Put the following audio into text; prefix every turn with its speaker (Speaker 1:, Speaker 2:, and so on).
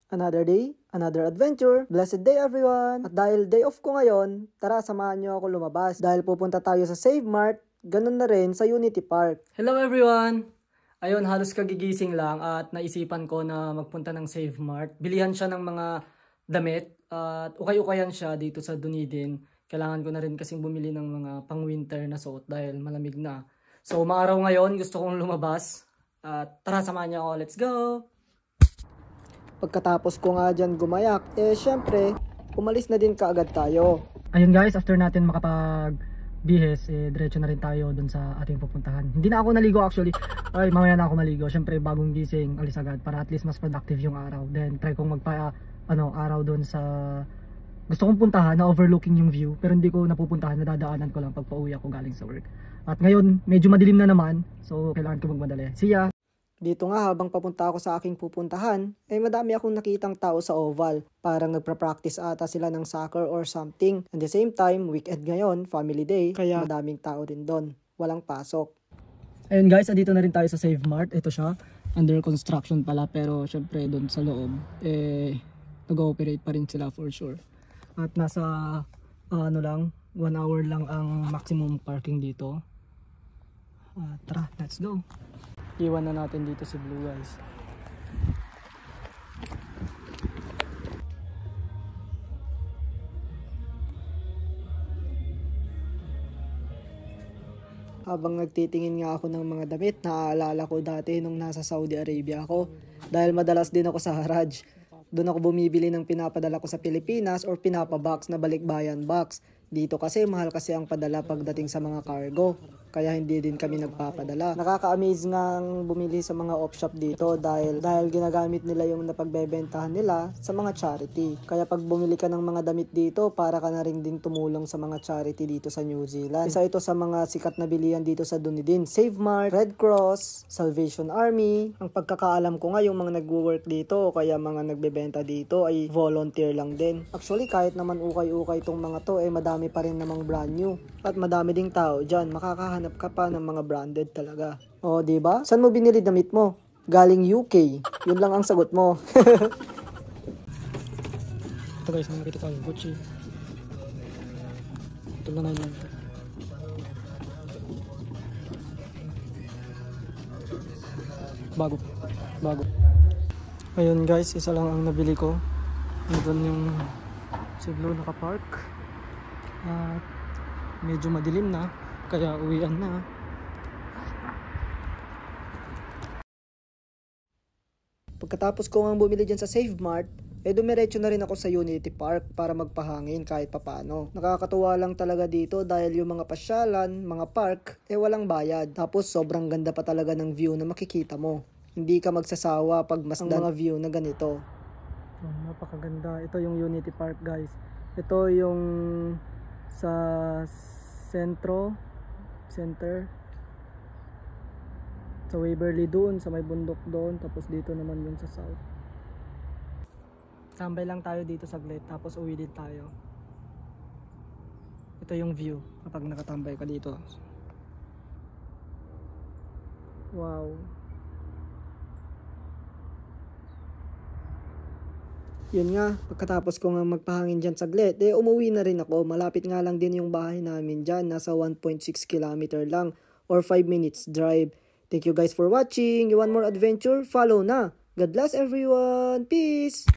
Speaker 1: Another day, another adventure. Blessed day everyone! At dahil day off ko ngayon, tara samahan nyo ako lumabas. Dahil pupunta tayo sa Save Mart, ganun na rin sa Unity Park.
Speaker 2: Hello everyone! Ayun, halos kagigising lang at naisipan ko na magpunta ng Save Mart. Bilihan siya ng mga damit at ukay-ukayan siya dito sa Dunedin. Kailangan ko na rin kasing bumili ng mga pang-winter na suot dahil malamig na. So maaraw ngayon, gusto kong lumabas. At tara samahan niyo ako, let's go!
Speaker 1: Pagkatapos ko nga dyan gumayak, syempre, umalis na din kaagad tayo.
Speaker 2: Ayun guys, after natin makapag-bihis, diretso na rin tayo dun sa ating pupuntahan. Hindi na ako naligo actually. Ay, mamaya na ako maligo. Syempre, bagong gising, alis agad para at least mas productive yung araw. Then, try kong araw dun sa gusto kong puntahan na overlooking yung view. Pero hindi ko napupuntahan, nadadaanan ko lang pag pauwi ako galing sa work. At ngayon, medyo madilim na naman. So, kailangan ko magmadali. See ya!
Speaker 1: Dito nga habang papunta ako sa aking pupuntahan, madami akong nakitang tao sa oval. Parang nagpa-practice ata sila ng soccer or something. At the same time, weekend ngayon, family day, kaya madaming tao din doon. Walang pasok.
Speaker 2: Ayun guys, dito na rin tayo sa Save Mart. Ito siya, under construction pala, pero syempre doon sa loob, nag-ooperate pa rin sila for sure. At nasa, 1 hour lang ang maximum parking dito. Tara, let's go! Iwan na natin dito si Blue guys.
Speaker 1: Habang nagtitingin nga ako ng mga damit, naaalala ko dati nung nasa Saudi Arabia ako. Dahil madalas din ako sa Haraj. Doon ako bumibili ng pinapadala ko sa Pilipinas or pinapabox na balikbayan box. Dito kasi mahal kasi ang padala pagdating sa mga cargo. Kaya hindi din kami nagpapadala. Nakaka-amaze nga ang bumili sa mga off-shop dito dahil ginagamit nila yung napagbebentahan nila sa mga charity. Kaya pag bumili ka ng mga damit dito, para ka na rin din tumulong sa mga charity dito sa New Zealand. Isa ito sa mga sikat na bilihan dito sa Dunedin. Save Mart, Red Cross, Salvation Army. Ang pagkakaalam ko nga yung mga nagwo-work dito, kaya mga nagbebenta dito ay volunteer lang din. Actually kahit naman ukay-ukay tong mga to, madami pa rin namang brand new. At madami ding tao dyan, makakahanap ka pa ng mga branded talaga. O, diba? Saan mo binili damit mo? Galing UK. Yun lang ang sagot mo.
Speaker 2: Ito guys, nakikita tayo, Gucci. Ito na yun. Bago. Ayun guys, isa lang ang nabili ko. Doon yung si Blue nakapark. At medyo madilim na, kaya uwian na.
Speaker 1: Pagkatapos ko nga bumili dyan sa Save Mart, dumiretso na rin ako sa Unity Park para magpahangin kahit papano. Nakakatuwa lang talaga dito dahil yung mga pasyalan, mga park, walang bayad. Tapos sobrang ganda pa talaga ng view na makikita mo. Hindi ka magsasawa pag masdan ang mga view na ganito.
Speaker 2: Napakaganda. Ito yung Unity Park guys. Ito yung sa center sa Waverly doon, sa may bundok doon, tapos dito naman yung sa south. Tambay lang tayo dito saglit, tapos uwi din tayo. Ito yung view kapag nakatambay ka dito. Wow.
Speaker 1: Yun nga, pagkatapos ko nga magpahangin dyan saglit, umuwi na rin ako. Malapit nga lang din yung bahay namin dyan. Nasa 1.6 km lang or 5 minutes drive. Thank you guys for watching. You want more adventure? Follow na. God bless everyone. Peace!